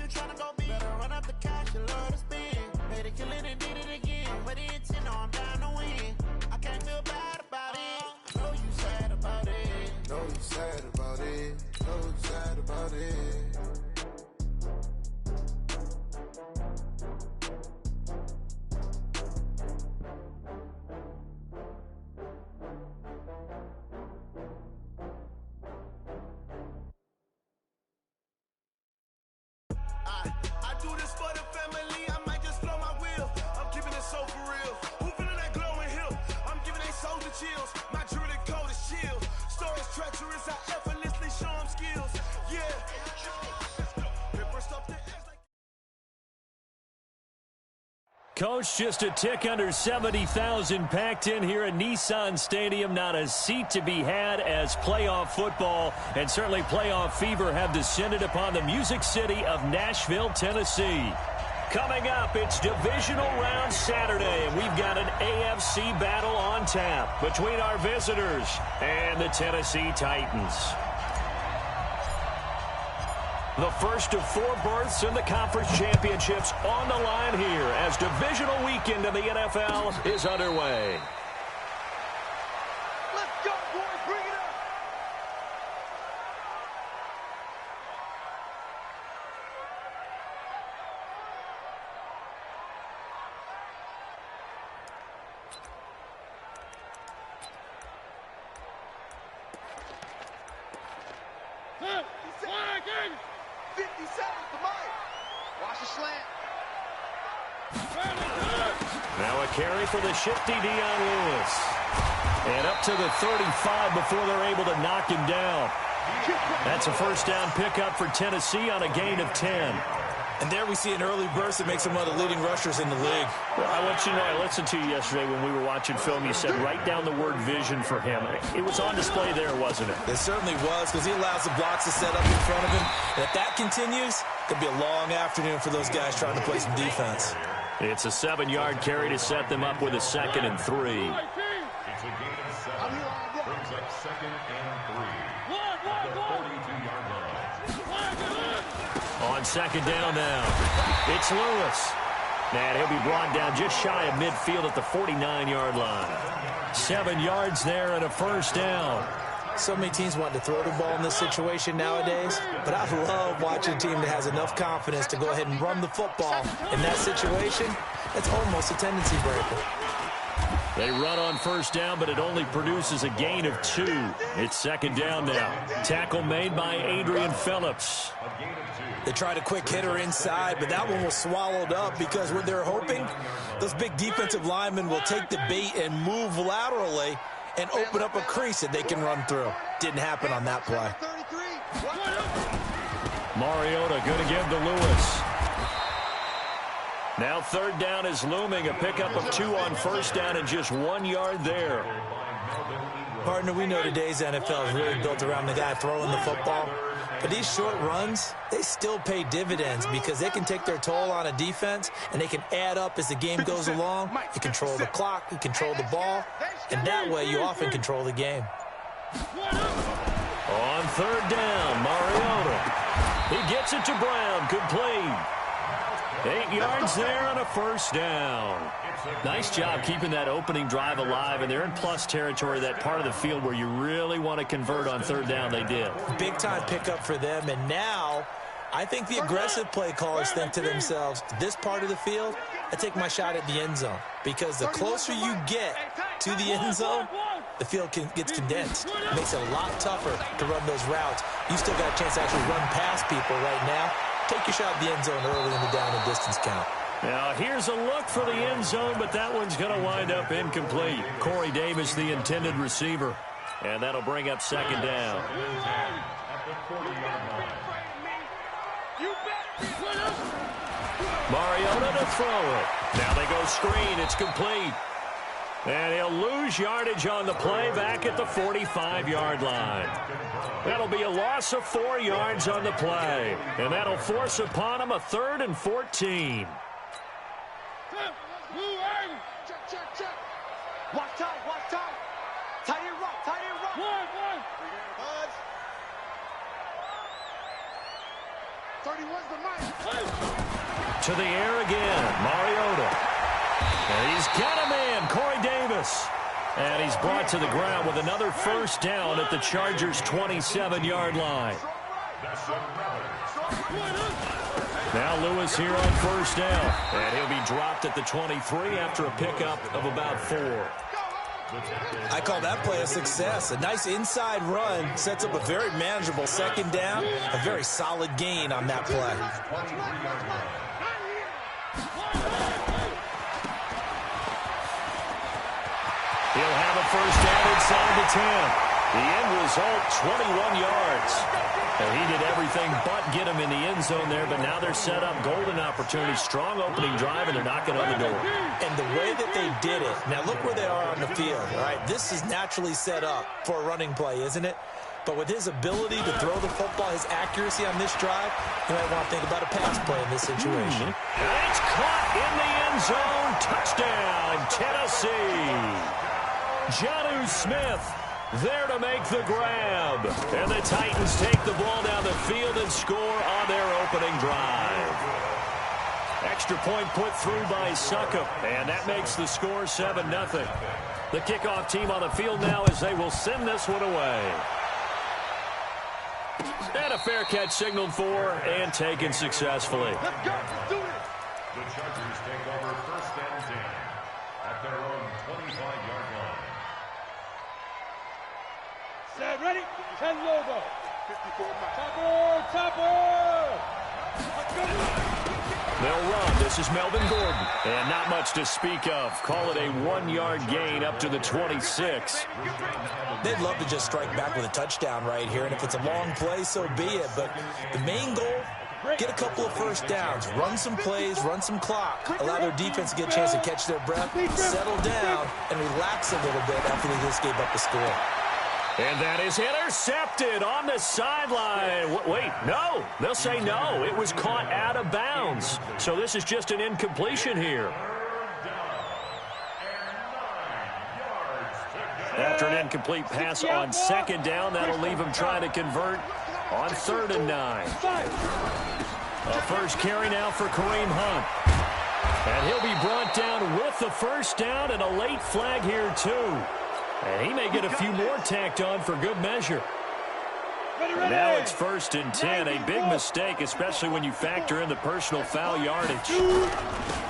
you tryna go be. Better run up the cash, you love to spend. Made it, kill it, and did it again. But the intent, no, I'm down to win. I can't feel bad about it. I know you sad about it. Know you sad about it. Know you sad about it. I do this for the family, I might just blow my wheel. I'm keeping it so for real. Who feeling that glowing hill? I'm giving they soldier chills. My jewelry code is chill. Stories treacherous, I effortlessly show them skills. Yeah. Coach, just a tick under 70,000 packed in here at Nissan Stadium. Not a seat to be had as playoff football and certainly playoff fever have descended upon the Music City of Nashville, Tennessee. Coming up, it's Divisional Round Saturday, and we've got an AFC battle on tap between our visitors and the Tennessee Titans. The first of 4 berths in the conference championships on the line here as divisional weekend in the NFL is underway. Let's go, boys. Bring it up. Flagging. 57 to Mike. Watch the slant. Now a carry for the shifty Dion Lewis. And up to the 35 before they're able to knock him down. That's a first down pickup for Tennessee on a gain of 10. And there we see an early burst that makes him one of the leading rushers in the league. Well, I want you to know, I listened to you yesterday when we were watching film. You said write down the word vision for him. It was on display there, wasn't it? It certainly was, because he allows the blocks to set up in front of him. And if that continues, it could be a long afternoon for those guys trying to play some defense. It's a 7-yard carry to set them up with a 2nd and 3. It's a gain of 7. Brings up 2nd and 3. At the 42-yard line. On 2nd down now, it's Lewis. And he'll be brought down just shy of midfield at the 49-yard line. 7 yards there and a first down. So many teams want to throw the ball in this situation nowadays, but I love watching a team that has enough confidence to go ahead and run the football. In that situation, it's almost a tendency breaker. They run on first down, but it only produces a gain of 2. It's 2nd down now. Tackle made by Adrian Phillips. They tried a quick hitter inside, but that one was swallowed up because what they're hoping, those big defensive linemen will take the bait and move laterally and open up a crease that they can run through. Didn't happen on that play. Mariota going to give to Lewis. Now 3rd down is looming. A pickup of 2 on first down and just 1 yard there. Partner, we know today's NFL is really built around the guy throwing the football. But these short runs, they still pay dividends because they can take their toll on a defense and they can add up as the game goes along. You control the clock, you control the ball, and that way you often control the game. On 3rd down, Mariota. He gets it to Brown, complete. 8 yards there and a first down. Nice job keeping that opening drive alive, and they're in plus territory, that part of the field where you really want to convert on 3rd down. They did. Big-time pickup for them, and now I think the aggressive play callers think to themselves, this part of the field, I take my shot at the end zone, because the closer you get to the end zone, the field gets condensed. It makes it a lot tougher to run those routes. You still got a chance to actually run past people right now. Take your shot at the end zone early in the down and distance count. Now, here's a look for the end zone, but that one's going to wind up incomplete. Corey Davis, the intended receiver. And that'll bring up 2nd down. Mariota to throw it. Now they go screen. It's complete. And he'll lose yardage on the play back at the 45-yard line. That'll be a loss of 4 yards on the play. And that'll force upon him a 3rd and 14. Check. Watch time. Tight end rock. One. To the air again, Mariota. And he's got a man, Corey Davis. And he's brought to the ground with another first down at the Chargers' 27-yard line. Now Lewis here on first down. And he'll be dropped at the 23 after a pickup of about 4. I call that play a success. A nice inside run sets up a very manageable second down. A very solid gain on that play. He'll have a first down inside the 10. The end result, 21 yards. And he did everything but get him in the end zone there, but now they're set up. Golden opportunity, strong opening drive, and they're knocking on the door. And the way that they did it, now look where they are on the field. All right, this is naturally set up for a running play, isn't it? But with his ability to throw the football, his accuracy on this drive, you might want to think about a pass play in this situation. And it's caught in the end zone. Touchdown, Tennessee. Jonnu Smith there to make the grab. And the Titans take the ball down the field and score on their opening drive. Extra point put through by Succop, and that makes the score 7-0. The kickoff team on the field now as they will send this one away. And a fair catch signaled for and taken successfully. Let's go. Let's do it. The Chargers take over first and 10 at their own 25-yard line. Set, ready? 10 logo. 54 Topper, Topper. They'll run. This is Melvin Gordon. And not much to speak of. Call it a 1-yard gain up to the 26. They'd love to just strike back with a touchdown right here, and if it's a long play, so be it. But the main goal, get a couple of first downs, run some plays, run some clock, allow their defense to get a chance to catch their breath, settle down, and relax a little bit after they just gave up the score. And that is intercepted on the sideline. Wait, no. They'll say no. It was caught out of bounds. So this is just an incompletion here. After an incomplete pass on second down, that'll leave him trying to convert on 3rd and 9. A first carry now for Kareem Hunt. And he'll be brought down with the first down and a late flag here, too. And he may get a few more tacked on for good measure. Now it's 1st and 10. A big mistake, especially when you factor in the personal foul yardage.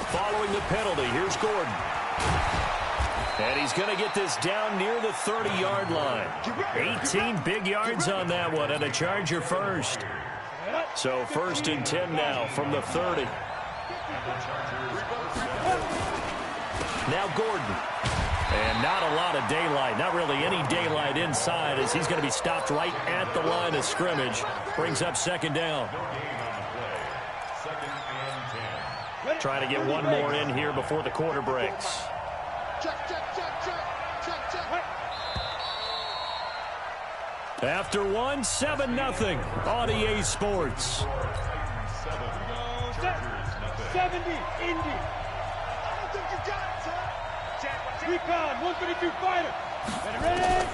Following the penalty, here's Gordon. And he's going to get this down near the 30-yard line. 18 big yards on that one, and a Charger first. So 1st and 10 now from the 30. Now Gordon. And not a lot of daylight, not really any daylight inside as he's going to be stopped right at the line of scrimmage. Brings up 2nd down. Trying to get one more in here before the quarter breaks. After one, 7-0 on EA Sports. 70, Indy. I don't think you got it, son. Recon, 132 fighter. Ready?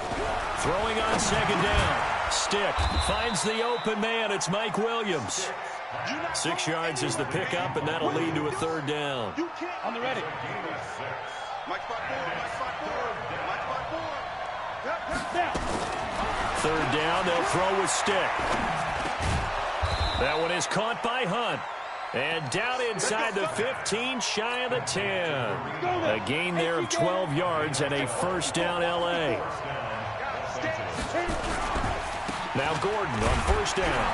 Throwing on 2nd down. Stick finds the open man. It's Mike Williams. 6 yards is the pickup, and that'll lead to a 3rd down. On the ready. Mike spot 4. Mike spot 4. Mike spot 4. Now. 3rd down. They'll throw with Stick. That one is caught by Hunt. And down inside the 15, shy of the 10. A gain there of 12 yards and a first down L.A. Now Gordon on 1st down.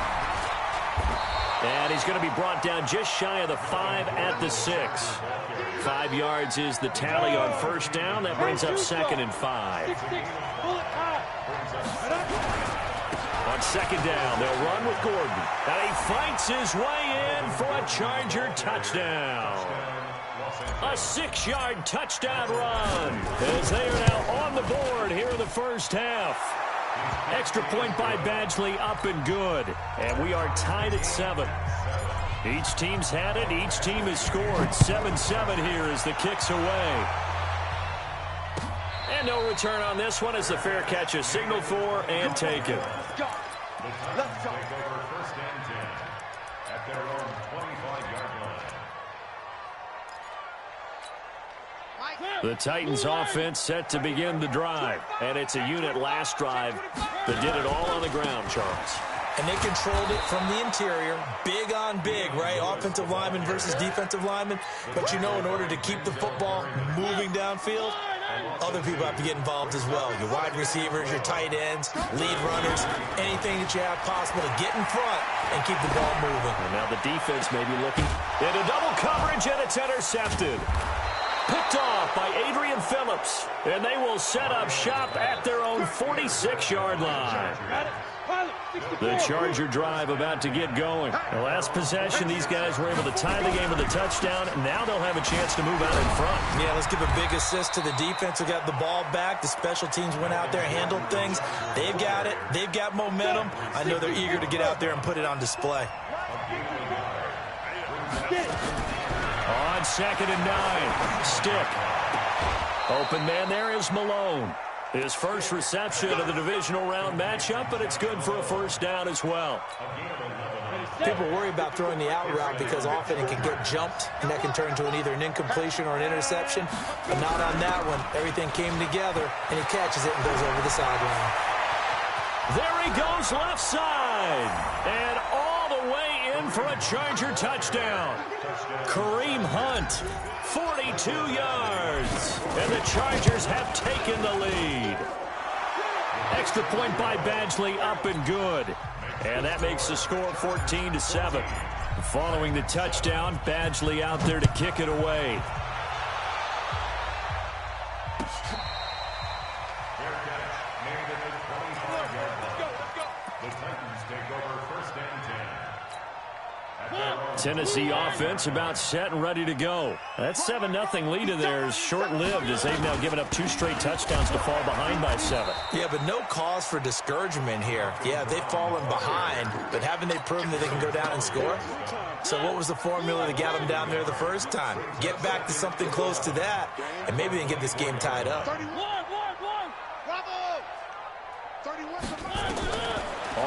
And he's going to be brought down just shy of the 5 at the 6. 5 yards is the tally on 1st down. That brings up 2nd and 5. On 2nd down, they'll run with Gordon. And he fights his way in for a Charger touchdown. A 6-yard touchdown run as they are now on the board here in the first half. Extra point by Badgley up and good. And we are tied at 7. Each team's had it. Each team has scored. 7-7 here as the kick's away. And no return on this one as the fair catch is signaled for and taken. own 25-yard line. The Titans offense set to begin the drive. And it's a unit last drive that did it all on the ground, Charles. And they controlled it from the interior, big on big, right? Offensive lineman versus defensive lineman. But you know, in order to keep the football moving downfield, other people have to get involved as well. Your wide receivers, your tight ends, lead runners, anything that you have possible to get in front and keep the ball moving. And now the defense may be looking into double coverage, and it's intercepted. Picked off by Adrian Phillips. And they will set up shop at their own 46-yard line. The Charger drive about to get going. The last possession, these guys were able to tie the game with a touchdown. Now they'll have a chance to move out in front. Yeah, let's give a big assist to the defense who got the ball back. The special teams went out there, handled things. They've got it. They've got momentum. I know they're eager to get out there and put it on display. On 2nd and 9, Stick. Open man there is Malone. His first reception of the divisional round matchup, but it's good for a first down as well. People worry about throwing the out route because often it can get jumped, and that can turn into either an incompletion or an interception. But not on that one. Everything came together, and he catches it and goes over the sideline. There he goes left side. And all the way in for a Charger touchdown. Kareem Hunt, 42 yards. And the Chargers have taken the lead. Extra point by Badgley, up and good. And that makes the score 14-7. Following the touchdown, Badgley out there to kick it away. Tennessee offense about set and ready to go. That 7-0 lead of theirs short-lived as they've now given up 2 straight touchdowns to fall behind by 7. Yeah, but no cause for discouragement here. Yeah, they've fallen behind, but haven't they proven that they can go down and score? So what was the formula that got them down there the first time? Get back to something close to that, and maybe they can get this game tied up. 31. Bravo! 31.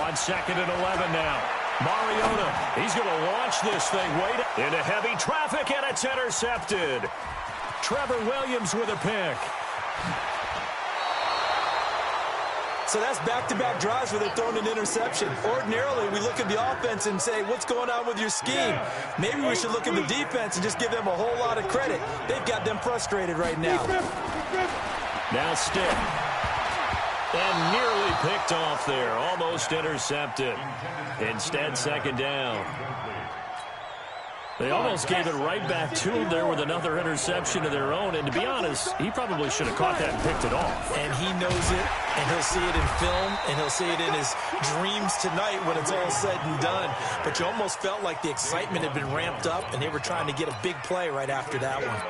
On 2nd and 11 now. Mariota, he's going to launch this thing way into heavy traffic, and it's intercepted. Trevor Williams with a pick. So that's back-to-back drives where they're throwing an interception. Ordinarily, we look at the offense and say, what's going on with your scheme? Maybe we should look at the defense and just give them a whole lot of credit. They've got them frustrated right now. Now Stick. And nearly picked off there. Almost intercepted. Instead, 2nd down. They almost gave it right back to him there with another interception of their own. And to be honest, he probably should have caught that and picked it off. And he knows it, and he'll see it in film, and he'll see it in his dreams tonight when it's all said and done. But you almost felt like the excitement had been ramped up, and they were trying to get a big play right after that one.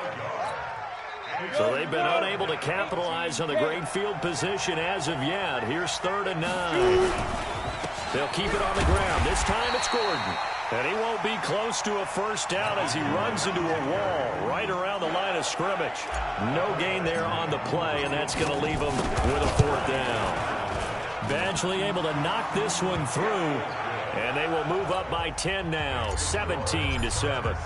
So they've been unable to capitalize on the great field position as of yet. Here's 3rd and 9. They'll keep it on the ground. This time it's Gordon. And he won't be close to a first down as he runs into a wall right around the line of scrimmage. No gain there on the play, and that's going to leave him with a 4th down. Badgley able to knock this one through, and they will move up by 10 now, 17-7.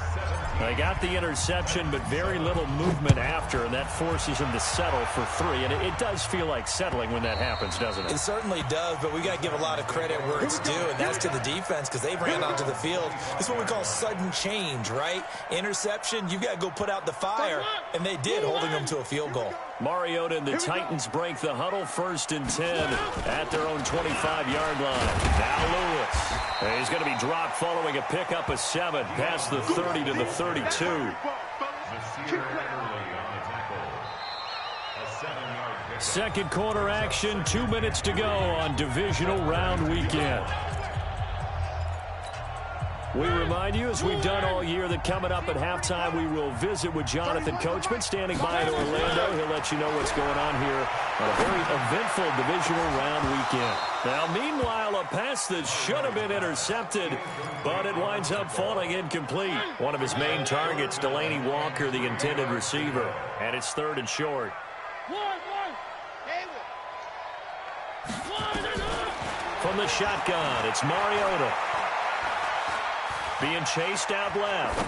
They got the interception, but very little movement after, and that forces them to settle for 3. And it does feel like settling when that happens, doesn't it? It certainly does, but we got to give a lot of credit where it's due, and that's to the defense because they ran onto the field. It's what we call sudden change, right? Interception, you've got to go put out the fire, and they did, holding them to a field goal. Mariota and the Titans break the huddle, 1st and 10 at their own 25-yard line. Now Lewis. He's going to be dropped following a pickup of 7 past the 30 to the 32. Second quarter action, 2 minutes to go on divisional round weekend. We remind you, as we've done all year, that coming up at halftime, we will visit with Jonathan Coachman, standing by in Orlando. He'll let you know what's going on here on a very eventful divisional round weekend. Now, meanwhile, a pass that should have been intercepted, but it winds up falling incomplete. One of his main targets, Delaney Walker, the intended receiver, and it's 3rd and short. From the shotgun, it's Mariota. being chased out left.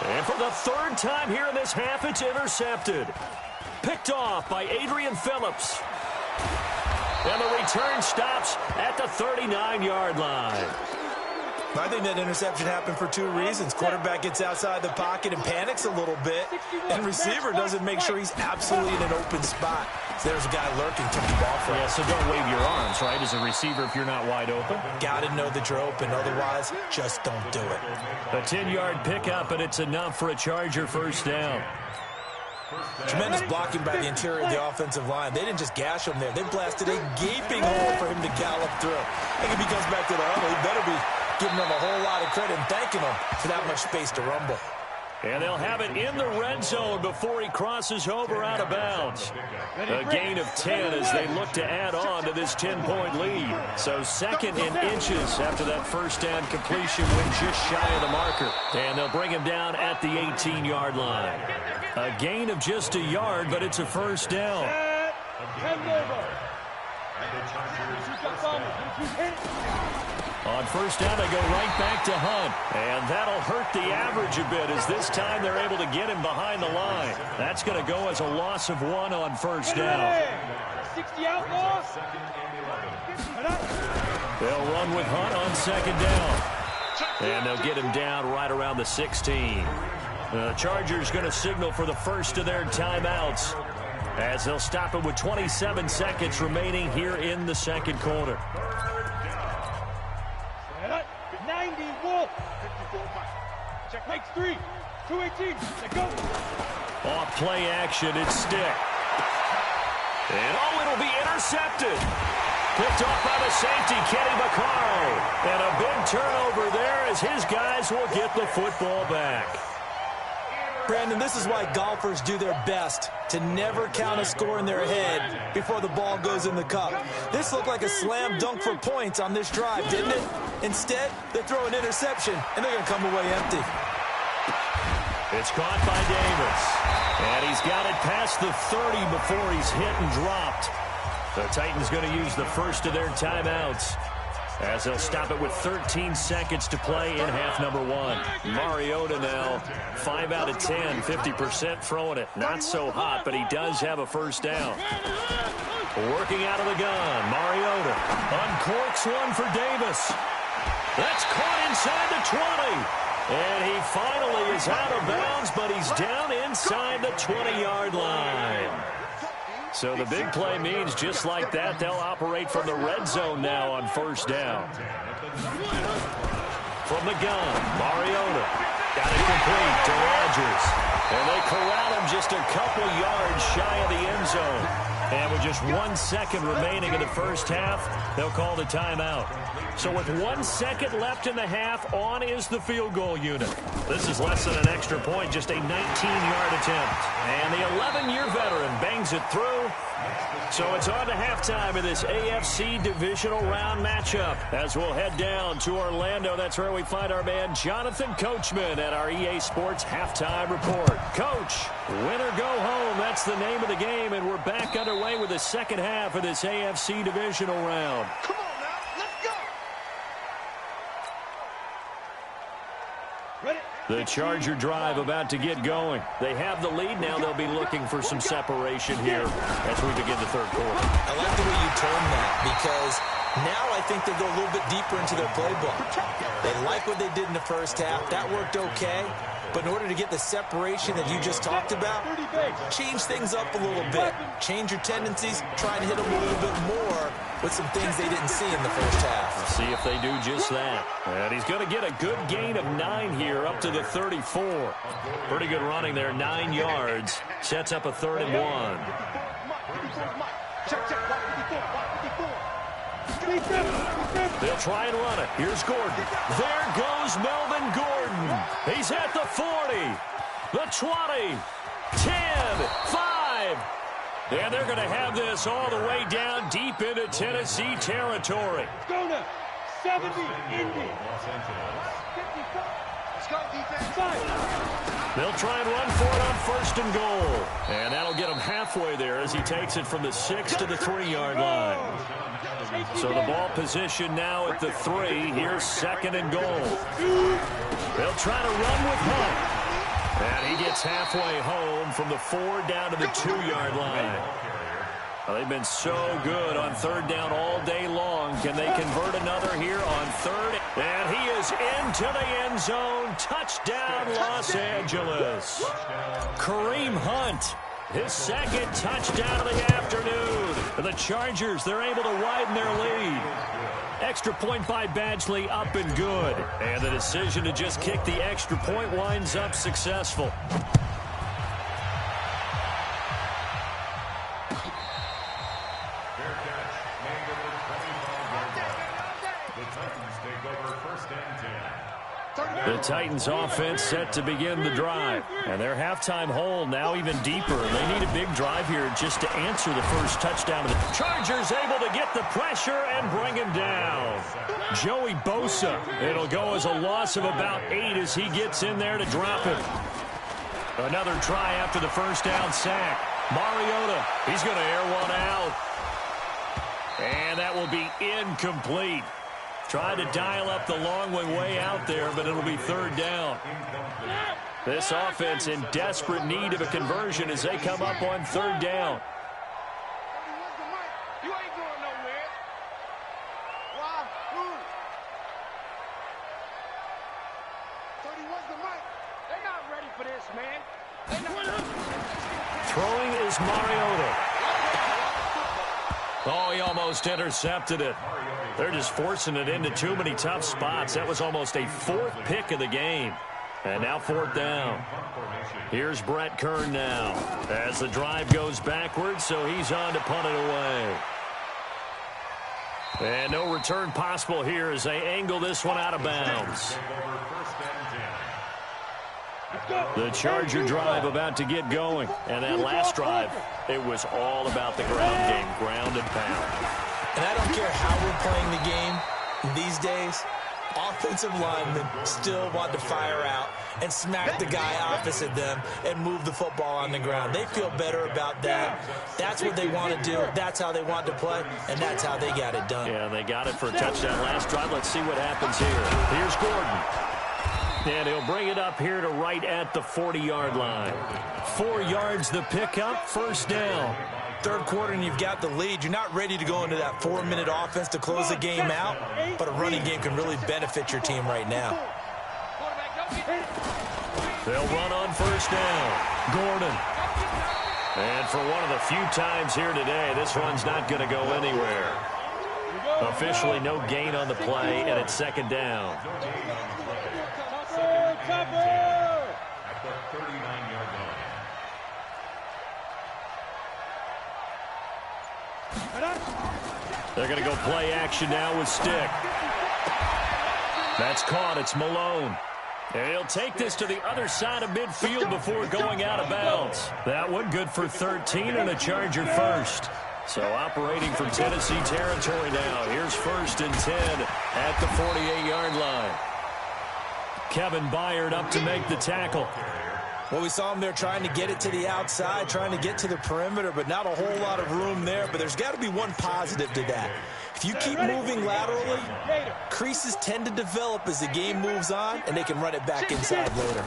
And for the third time here in this half, it's intercepted. Picked off by Adrian Phillips. And the return stops at the 39-yard line. I think that interception happened for two reasons. Quarterback gets outside the pocket and panics a little bit, and receiver doesn't make sure he's absolutely in an open spot. So there's a guy lurking, took the ball from him. Yeah, so don't wave your arms, right, as a receiver if you're not wide open. Got to know that you're open. Otherwise, just don't do it. A 10-yard pickup, and it's enough for a Charger first down. Tremendous blocking by the interior of the offensive line. They didn't just gash him there. They blasted a gaping hole for him to gallop through. I think if he comes back to the huddle, he better be giving them a whole lot of credit and thanking them for that much space to rumble. And they'll have it in the red zone before he crosses over out of bounds. A gain of 10 as they look to add on to this 10-point lead. So second in inches after that first down completion went just shy of the marker. And they'll bring him down at the 18-yard line. A gain of just a yard, but it's a first down. On first down, they go right back to Hunt. And that'll hurt the average a bit as this time they're able to get him behind the line. That's going to go as a loss of 1 on first down. 60 outlaws. They'll run with Hunt on second down. And they'll get him down right around the 16. The Chargers going to signal for the first of their timeouts as they'll stop it with 27 seconds remaining here in the second quarter. 90, Wolf. Check, makes 3. 218. Let go. Off play action, it's Stick. And it'll be intercepted. Picked off by the safety, Kenny Vaccaro. And a big turnover there as his guys will get the football back. Brandon, this is why golfers do their best to never count a score in their head before the ball goes in the cup. This looked like a slam dunk for points on this drive, didn't it? Instead, they throw an interception, and they're going to come away empty. It's caught by Davis. And he's got it past the 30 before he's hit and dropped. The Titans going to use the first of their timeouts as they'll stop it with 13 seconds to play in half number 1. Mariota now, 5 out of 10, 50% throwing it. Not so hot, but he does have a first down. Working out of the gun, Mariota uncorks one for Davis. That's caught inside the 20. And he finally is out of bounds, but he's down inside the 20-yard line. So the big play means just like that, they'll operate from the red zone now on first down. From the gun, Mariota got it complete to Rodgers. And they corral him just a couple yards shy of the end zone. And with just 1 second remaining in the first half, they'll call the timeout. So with 1 second left in the half, on is the field goal unit. This is less than an extra point, just a 19-yard attempt. And the 11-year veteran bangs it through. So it's on to halftime of this AFC Divisional Round matchup. As we'll head down to Orlando, that's where we find our man Jonathan Coachman at our EA Sports Halftime Report. Coach, win or go home, that's the name of the game, and we're back underway with the second half of this AFC Divisional Round. Come on now, let's go. Ready? The Charger drive about to get going. They have the lead. Now they'll be looking for some separation here as we begin the third quarter. I like the way you term that because now I think they go a little bit deeper into their playbook. They like what they did in the first half. That worked okay. But in order to get the separation that you just talked about, change things up a little bit. Change your tendencies. Try and hit them a little bit more with some things they didn't see in the first half. See if they do just that. And he's going to get a good gain of 9 here up to the 34. Pretty good running there, 9 yards. Sets up a 3rd and 1. They'll try and run it. Here's Gordon. There goes Melvin Gordon. He's at the 40, the 20, 10, 5. And they're going to have this all the way down deep into Tennessee territory. Go now. 70, Indy. 55. Let's go, defense. 5. They'll try and run for it on 1st and goal. And that'll get him halfway there as he takes it from the 6 to the 3-yard line. So the ball position now at the 3. Here's 2nd and goal. They'll try to run with Hunt. And he gets halfway home from the 4 down to the 2-yard line. Well, they've been so good on 3rd down all day long. Can they convert another here on 3rd? And he is into the end zone. Touchdown, Los Angeles. Kareem Hunt, his 2nd touchdown of the afternoon. The Chargers, they're able to widen their lead. Extra point by Badgley, up and good. And the decision to just kick the extra point winds up successful. The Titans offense set to begin the drive. And their halftime hole now even deeper. They need a big drive here just to answer the first touchdown. Of the Chargers able to get the pressure and bring him down. Joey Bosa. It'll go as a loss of about 8 as he gets in there to drop him. Another try after the first down sack. Mariota, he's going to air one out. And that will be incomplete. Tried to dial up the long way out there, but it'll be 3rd down. This offense in desperate need of a conversion as they come up on 3rd down. You ain't going nowhere. Why? Who? 31's the mic. They're not ready for this, man. Throwing is Mariota. Oh, he almost intercepted it. They're just forcing it into too many tough spots. That was almost a 4th pick of the game. And now 4th down. Here's Brett Kern now as the drive goes backwards, so he's on to punt it away. And no return possible here as they angle this one out of bounds. The Charger drive about to get going. And that last drive, it was all about the ground game, ground and pound. And I don't care how we're playing the game these days, offensive linemen still want to fire out and smack the guy opposite them and move the football on the ground. They feel better about that. That's what they want to do. That's how they want to play, and that's how they got it done. Yeah, they got it for a touchdown last drive. Let's see what happens here. Here's Gordon. And he'll bring it up here to right at the 40-yard line. 4 yards the pickup, 1st down. 3rd quarter and you've got the lead. You're not ready to go into that 4-minute offense to close the game out, but a running game can really benefit your team right now. They'll run on 1st down. Gordon. And for one of the few times here today, this run's not going to go anywhere. Officially no gain on the play, and it's 2nd down. At the 39-yard line. They're going to go play action now with Stick. That's caught. It's Malone. And he'll take this to the other side of midfield before going out of bounds. That one good for 13 and a Charger first. So operating from Tennessee territory now. Here's 1st and 10 at the 48-yard line. Kevin Byard up to make the tackle. Well, we saw him there trying to get it to the outside, trying to get to the perimeter, but not a whole lot of room there. But there's got to be one positive to that. If you keep moving laterally, creases tend to develop as the game moves on, and they can run it back inside later.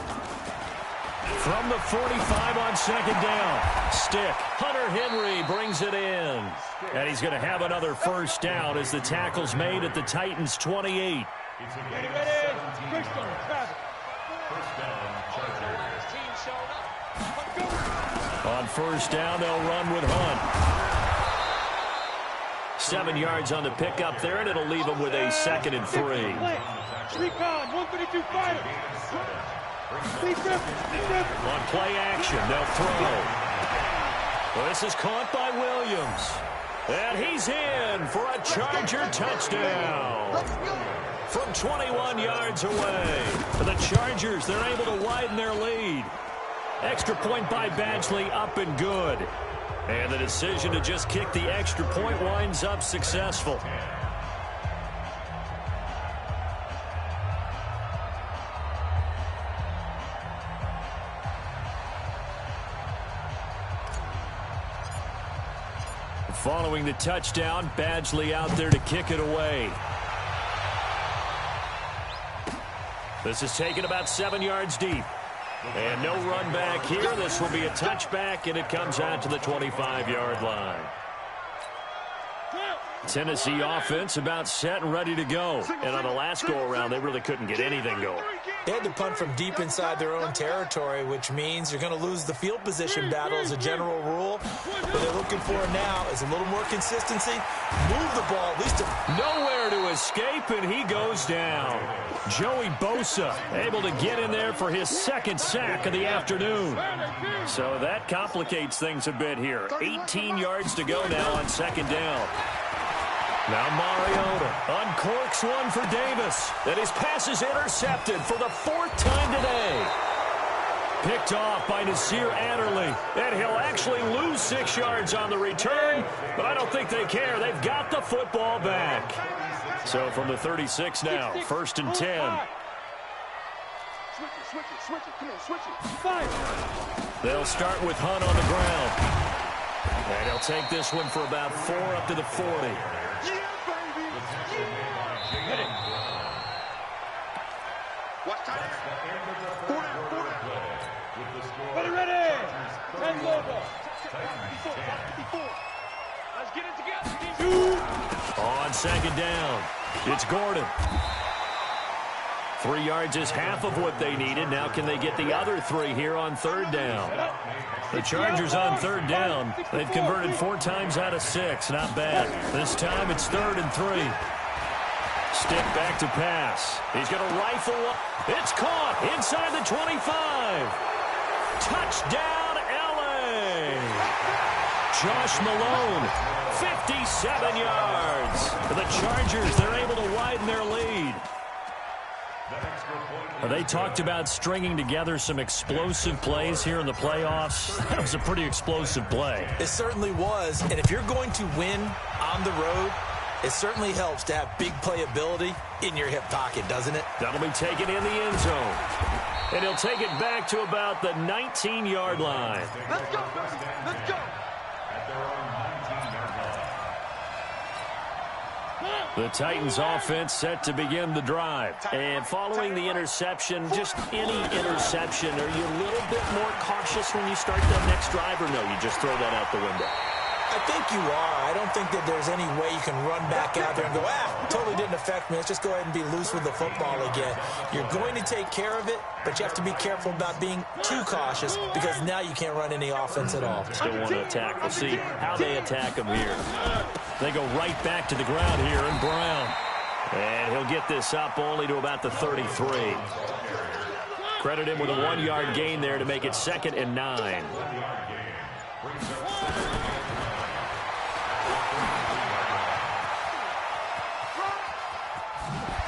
From the 45 on 2nd down. Stick. Hunter Henry brings it in. And he's going to have another 1st down as the tackle's made at the Titans' 28. It's a gain of 17 yards. 1st down, Chargers. On 1st down, they'll run with Hunt. 7 yards on the pickup there, and it'll leave them with a 2nd and 3. Recon, 132 fighter. On play action, they'll throw. Well, this is caught by Williams. And he's in for a Charger touchdown. From 21 yards away. The Chargers, they're able to widen their lead. Extra point by Badgley, up and good. And the decision to just kick the extra point winds up successful. Following the touchdown, Badgley out there to kick it away. This is taken about 7 yards deep. And no run back here. This will be a touchback, and it comes out to the 25-yard line. Tennessee offense about set and ready to go. And on the last go-around, they really couldn't get anything going. They had to punt from deep inside their own territory, which means you're going to lose the field position battle as a general rule. What they're looking for now is a little more consistency. Move the ball, at least to... Nowhere to escape, and he goes down. Joey Bosa able to get in there for his second sack of the afternoon. So that complicates things a bit here. 18 yards to go now on second down. Now Mariota uncorks one for Davis. And his pass is intercepted for the 4th time today. Picked off by Nasir Adderley. And he'll actually lose 6 yards on the return. But I don't think they care. They've got the football back. So from the 36 now, 1st and 10. Switch it. Come on, switch it. They'll start with Hunt on the ground. And he'll take this one for about 4 up to the 40. Watch tight end. Ready. And logo. 54. Let's get it together. On second down, it's Gordon. 3 yards is half of what they needed. Now can they get the other 3 here on third down? The Chargers on third down. They've converted 4 times out of 6. Not bad. This time it's 3rd and 3. Stick back to pass. He's going to rifle up. It's caught inside the 25. Touchdown, L.A. Josh Malone, 57 yards. For the Chargers, they're able to widen their lead. They talked about stringing together some explosive plays here in the playoffs. That was a pretty explosive play. It certainly was. And if you're going to win on the road, it certainly helps to have big playability in your hip pocket, doesn't it? That'll be taken in the end zone. And he'll take it back to about the 19-yard line. Let's go. Let's go. The Titans offense set to begin the drive. And following the interception, just any interception, are you a little bit more cautious when you start that next drive, or no, you just throw that out the window? I think you are. I don't think that there's any way you can run back out there and go, totally didn't affect me. Let's just go ahead and be loose with the football again. You're going to take care of it, but you have to be careful about being too cautious because now you can't run any offense at all. Still want to attack. We'll see how they attack him here. They go right back to the ground here in Brown. And he'll get this up only to about the 33. Credit him with a 1-yard gain there to make it 2nd and 9.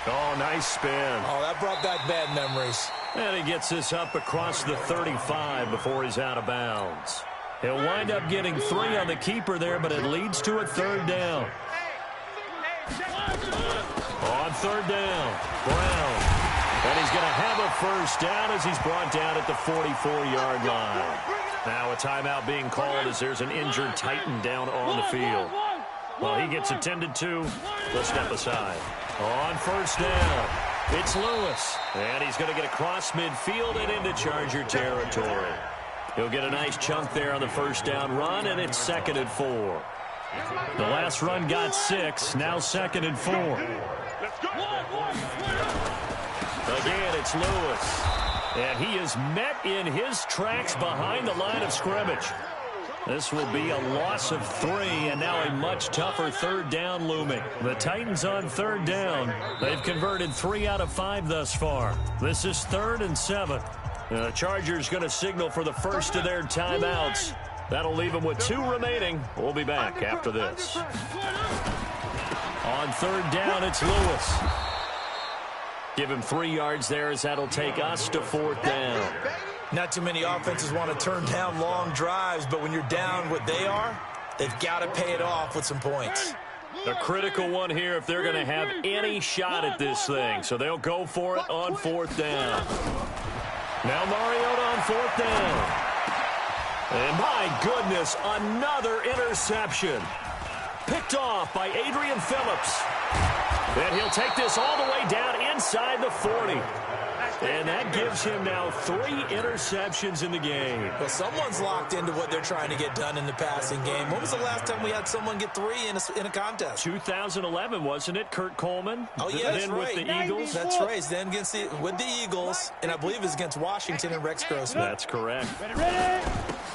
Oh, nice spin. Oh, that brought back bad memories. And he gets this up across the 35 before he's out of bounds. He'll wind up getting 3 on the keeper there, but it leads to a 3rd down. On 3rd down, Brown. And he's going to have a 1st down as he's brought down at the 44-yard line. Now a timeout being called as there's an injured Titan down on the field. Well, he gets attended to. They'll step aside. On 1st down, it's Lewis. And he's going to get across midfield and into Charger territory. He'll get a nice chunk there on the 1st down run, and it's 2nd and 4. The last run got 6, now 2nd and 4. Again, it's Lewis. And he is met in his tracks behind the line of scrimmage. This will be a loss of 3, and now a much tougher 3rd down looming. The Titans on 3rd down. They've converted 3 out of 5 thus far. This is 3rd and 7. The Chargers going to signal for the first of their timeouts. That'll leave them with 2 remaining. We'll be back after this. On 3rd down, it's Lewis. Give him 3 yards there as that'll take us to 4th down. Not too many offenses want to turn down long drives, but when you're down what they are, they've got to pay it off with some points. A critical one here if they're going to have any shot at this thing. So they'll go for it on 4th down. Now Mariota on 4th down. And my goodness, another interception. Picked off by Adrian Phillips. And he'll take this all the way down inside the 40. And that gives him now 3 interceptions in the game. Well, someone's locked into what they're trying to get done in the passing game. When was the last time we had someone get 3 in a contest? 2011, wasn't it, Kurt Coleman? Oh, yeah, that's then right. With the Eagles. That's right. Then with the Eagles, and I believe it was against Washington and Rex Grossman. That's correct.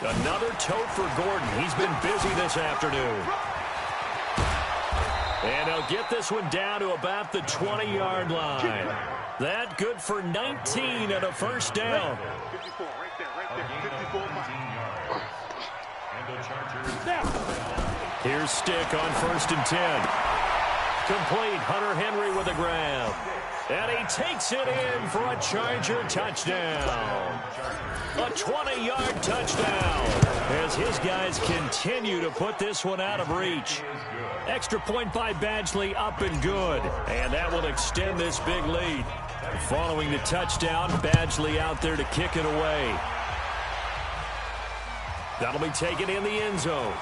Another tote for Gordon. He's been busy this afternoon. And they'll get this one down to about the 20-yard line. That good for 19 and a first down. 54, right there, 54. And the Chargers. Here's Stick on 1st and 10. Complete. Hunter Henry with a grab. And he takes it in for a Charger touchdown. A 20-yard touchdown as his guys continue to put this one out of reach. Extra point by Badgley, up and good. And that will extend this big lead. Following the touchdown, Badgley out there to kick it away. That'll be taken in the end zone.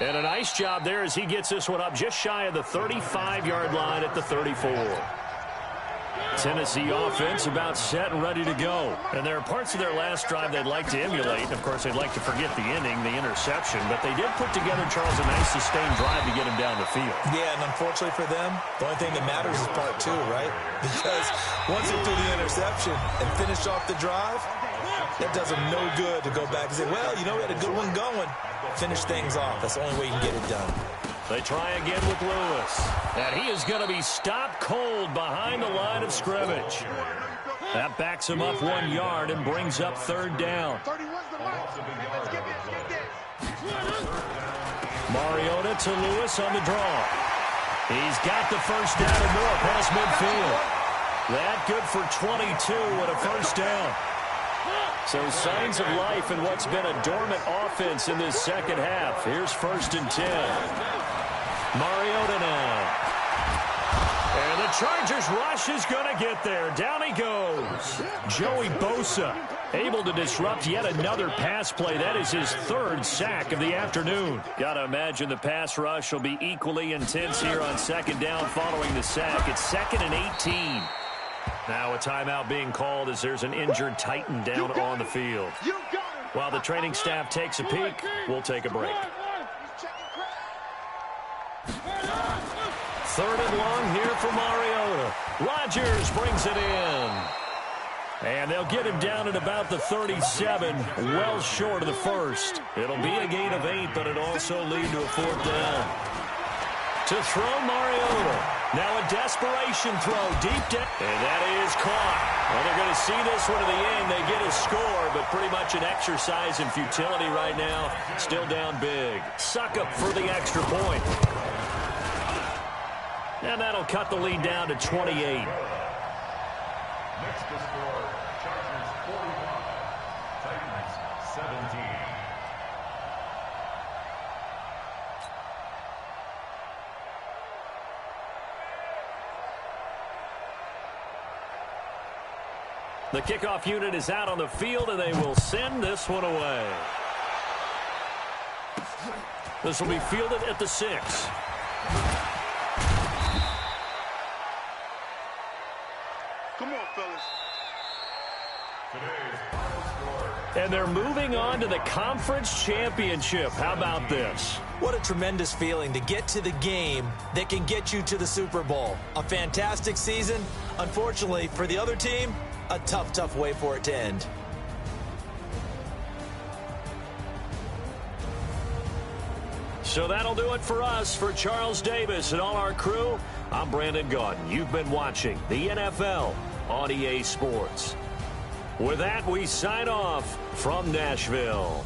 And a nice job there as he gets this one up just shy of the 35-yard line at the 34. Tennessee offense about set and ready to go. And there are parts of their last drive they'd like to emulate. Of course, they'd like to forget the ending, the interception. But they did put together, Charles, a nice sustained drive to get him down the field. Yeah, and unfortunately for them, the only thing that matters is part 2, right? Because once they threw the interception and finished off the drive, that does them no good to go back and say, well, you know, we had a good one going. Finish things off. That's the only way you can get it done. They try again with Lewis. And he is going to be stopped cold behind the line of scrimmage. That backs him up 1 yard and brings up 3rd down. Mariota to Lewis on the draw. He's got the first down and more past midfield. That good for 22 and a first down. So signs of life in what's been a dormant offense in this second half. Here's 1st and 10. Mariota now. And the Chargers rush is going to get there. Down he goes. Joey Bosa able to disrupt yet another pass play. That is his 3rd sack of the afternoon. Got to imagine the pass rush will be equally intense here on 2nd down following the sack. It's 2nd and 18. Now a timeout being called as there's an injured Titan down on the field. While the training staff takes a peek, we'll take a break. 3rd and long here for Mariota. Rodgers brings it in. And they'll get him down at about the 37, well short of the first. It'll be a gain of 8, but it'll also lead to a 4th down. To throw Mariota. Now a desperation throw deep down. And that is caught. Well, they're going to see this one to the end. They get a score, but pretty much an exercise in futility right now. Still down big. Suckup for the extra point. And that'll cut the lead down to 28. Next to score, Chargers 45, Titans 17. The kickoff unit is out on the field, and they will send this one away. This will be fielded at the 6. Come on, fellas. And they're moving on to the conference championship. How about this? What a tremendous feeling to get to the game that can get you to the Super Bowl. A fantastic season. Unfortunately, for the other team, a tough, tough way for it to end. So that'll do it for us. For Charles Davis and all our crew, I'm Brandon Gaudin. You've been watching the NFL on EA Sports. With that, we sign off from Nashville.